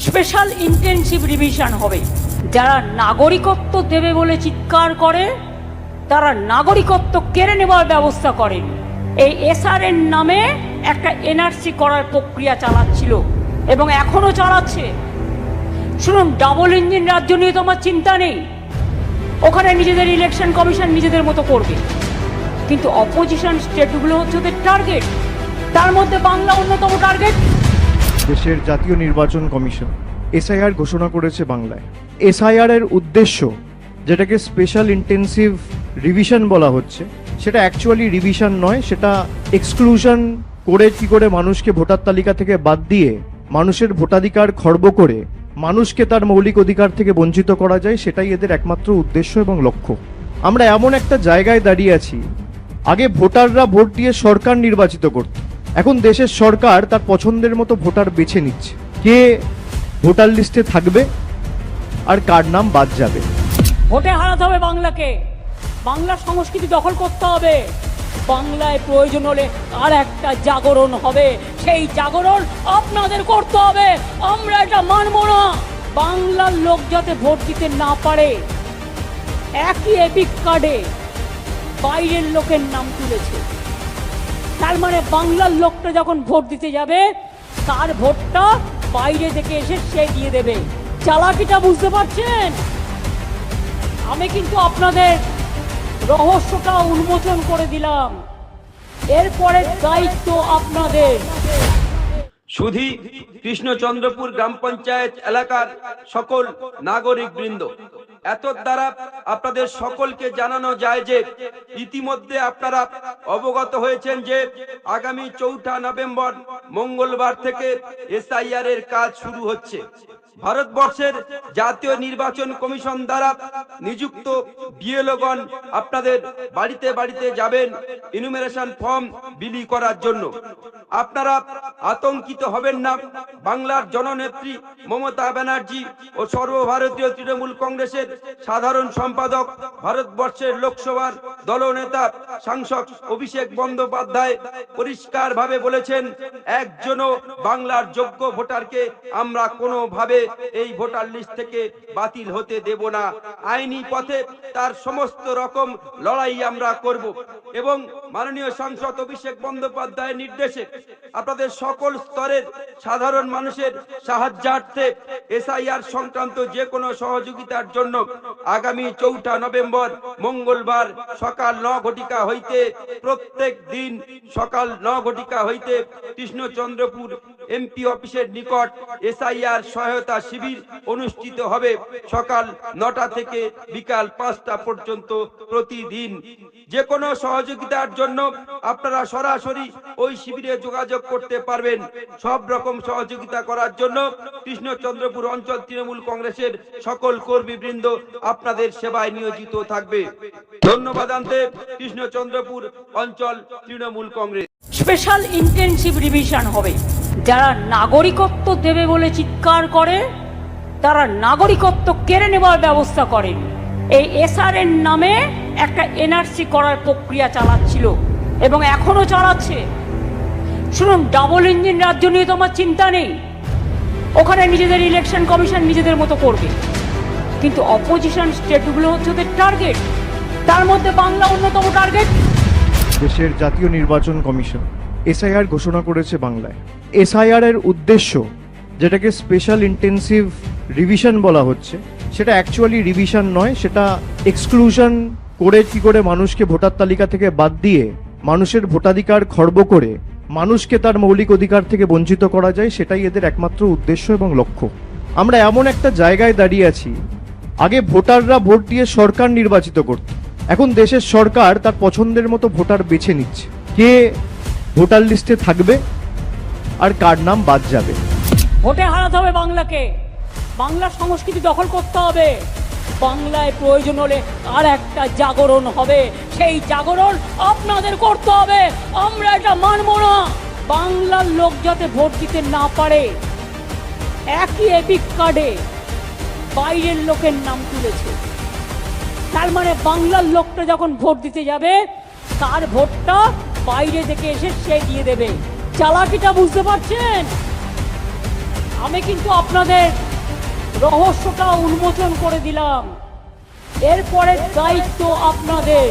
Special intensive revision হবে। যারা নাগরিকত্ব দেবে বলে চিৎকার করে তারা নাগরিকত্ব কেড়ে নেওয়ার ব্যবস্থা করেন। এই এসআরএন নামে একটা এনআরসি করার প্রক্রিয়া চালাচ্ছিল এবং এখনো চালাচ্ছে। শুনুন, ডাবল ইঞ্জিন রাজ্য নিয়ে তোমার চিন্তা নেই, ওখানে নিজেদের ইলেকশন কমিশন নিজেদের মতো করবে, কিন্তু অপোজিশন স্টেটগুলো হচ্ছে ওদের টার্গেট, তার মধ্যে বাংলা অন্যতম টার্গেট। দেশের জাতীয় নির্বাচন কমিশন এসআইআর ঘোষণা করেছে বাংলায়। এসআইআর এর উদ্দেশ্য, যেটাকে স্পেশাল ইন্টেনসিভ রিভিশন বলা হচ্ছে, সেটা অ্যাকচুয়ালি রিভিশন নয়, সেটা এক্সক্লুশন করে কি করে মানুষকে ভোটার তালিকা থেকে বাদ দিয়ে মানুষের ভোটাধিকার খর্ব করে মানুষকে তার মৌলিক অধিকার থেকে বঞ্চিত করা যায়, সেটাই এদের একমাত্র উদ্দেশ্য এবং লক্ষ্য। আমরা এমন একটা জায়গায় দাঁড়িয়ে আছি, আগে ভোটাররা ভোট দিয়ে সরকার নির্বাচিত করত, এখন দেশের সরকার তার পছন্দের মতো ভোটার বেছে নিচ্ছে কে ভোটার লিস্টে থাকবে আর কার নাম বাদ যাবে। ভোটে হারাতে হবে বাংলাকে, বাংলার সংস্কৃতি দখল করতে হবে, বাংলায় প্রয়োজন হলে আর একটা জাগরণ হবে, সেই জাগরণ আপনাদের করতে হবে। আমরা এটা মানব না। বাংলার লোক যাতে ভোট দিতে না পারে, একই এপিক কার্ডে বাইরের লোকের নাম তুলেছে, তার মানে বাংলার লোকটা যখন ভোট দিতে যাবে তার ভোটটা বাইরে থেকে এসে সে দিয়ে দেবে। চালাকিটা বুঝতে পারছেন? আমি কিন্তু আপনাদের রহস্যটা উন্মোচন করে দিলাম, এরপরে দায়িত্ব আপনাদের। সুধী কৃষ্ণচন্দ্রপুর গ্রাম পঞ্চায়েত এলাকার সকল নাগরিক বৃন্দ, এত দ্বারা আপনাদের সকলকে জানানো যায় যে ইতিমধ্যে আপনারা অবগত হয়েছেন যে আগামী 4 নভেম্বর মঙ্গলবার থেকে এসআইআর এর কাজ শুরু হচ্ছে। ভারতবর্ষের জাতীয় নির্বাচন কমিশন দ্বারা নিযুক্ত বিএলওগণ আপনাদের বাড়িতে বাড়িতে যাবেন ইনুমেরেশন ফর্ম বিলি করার জন্য। আপনারা আতঙ্কিত হবেন না। বাংলার জননেত্রী মমতা ব্যানার্জি ও সর্বভারতীয় তৃণমূল কংগ্রেসের সাধারণ সম্পাদক, ভারতবর্ষের লোকসভার দলনেতা সাংসদ অভিষেক বন্দ্যোপাধ্যায় পরিষ্কারভাবে বলেছেন, একজনও বাংলার যোগ্য ভোটারকে আমরা কোনোভাবে এই ভোটার লিস্ট থেকে বাতিল হতে দেব না। আইনি পথে তার সমস্ত রকম লড়াই আমরা করব এবং মাননীয় সাংসদ অভিষেক বন্দ্যোপাধ্যায়ের নির্দেশে আপনাদের সকল স্তরের সাধারণ মানুষের সাহায্যার্থে এসআইআর সংক্রান্ত যে কোনো সহযোগিতার জন্য আগামী 4 নভেম্বর মঙ্গলবার সকাল 9 ঘটিকা হইতে প্রত্যেক দিন সকাল 9 ঘটিকা হইতে কৃষ্ণচন্দ্রপুর এমপি অফিসের নিকট এসআইআর সহায়তা শিবির অনুষ্ঠিত হবে সকাল 9টা থেকে বিকাল 5টা পর্যন্ত প্রতিদিন। যে কোনো সহযোগিতার জন্য আপনারা সরাসরি ওই শিবিরে যোগাযোগ করতে পারবেন। সব রকম সহযোগিতা করার জন্য কৃষ্ণচন্দ্রপুর অঞ্চল তৃণমূল কংগ্রেসের সকল কর্মীবৃন্দ আপনাদের সেবায় নিয়োজিত থাকবে। ধন্যবাদ জানাতে কৃষ্ণচন্দ্রপুর অঞ্চল Trinamool Congress. Special intensive revision হবে। যারা নাগরিকত্ব দেবে বলে চিৎকার করে তারা নাগরিকত্ব কেড়ে নেওয়ার ব্যবস্থা করেন। এই এসআরএন নামে একটা এনআরসি করার প্রক্রিয়া চালাচ্ছিল এবং এখনো চালাচ্ছে। শুনুন, ডাবল ইঞ্জিন রাজ্য নিয়ে তোমার চিন্তা নেই, ওখানে নিজেদের ইলেকশন কমিশন নিজেদের মতো করবে, কিন্তু অপোজিশন স্টেটগুলো হচ্ছে ওদের টার্গেট, তার মধ্যে বাংলা অন্যতম টার্গেট। দেশের জাতীয় নির্বাচন কমিশন এসআইআর ঘোষণা করেছে বাংলায়। এসআইআর এর উদ্দেশ্য, যেটাকে স্পেশাল ইন্টেনসিভ রিভিশন বলা হচ্ছে, সেটা অ্যাকচুয়ালি রিভিশন নয়, সেটা এক্সক্লুশন করে কি করে মানুষকে ভোটার তালিকা থেকে বাদ দিয়ে মানুষের ভোটাধিকার খর্ব করে মানুষকে তার মৌলিক অধিকার থেকে বঞ্চিত করা যায়, সেটাই এদের একমাত্র উদ্দেশ্য এবং লক্ষ্য। আমরা এমন একটা জায়গায় দাঁড়িয়ে আছি, আগে ভোটাররা ভোট দিয়ে সরকার নির্বাচিত করত, এখন দেশের সরকার তার পছন্দের মতো ভোটার বেছে নিচ্ছে কে ভোটার লিস্টে থাকবে আর কার নাম বাদ যাবে। ভোটে হারাতে হবে বাংলাকে, বাংলার সংস্কৃতি দখল করতে হবে, বাংলায় প্রয়োজন হলে আর একটা জাগরণ হবে, সেই জাগরণ আপনাদের করতে হবে। আমরা এটা মানব না। বাংলার লোক যাতে ভোট দিতে না পারে, একই এপিক কার্ডে বাইরের লোকের নাম তুলেছে, তার মানে বাংলার লোকটা যখন ভোট দিতে যাবে তার ভোটটা বাইরে থেকে এসে সে দিয়ে দেবে। চালাকিটা বুঝতে পারছেন? আমি কিন্তু আপনাদের রহস্যটা উন্মোচন করে দিলাম। এরপরের দায়িত্ব আপনাদের।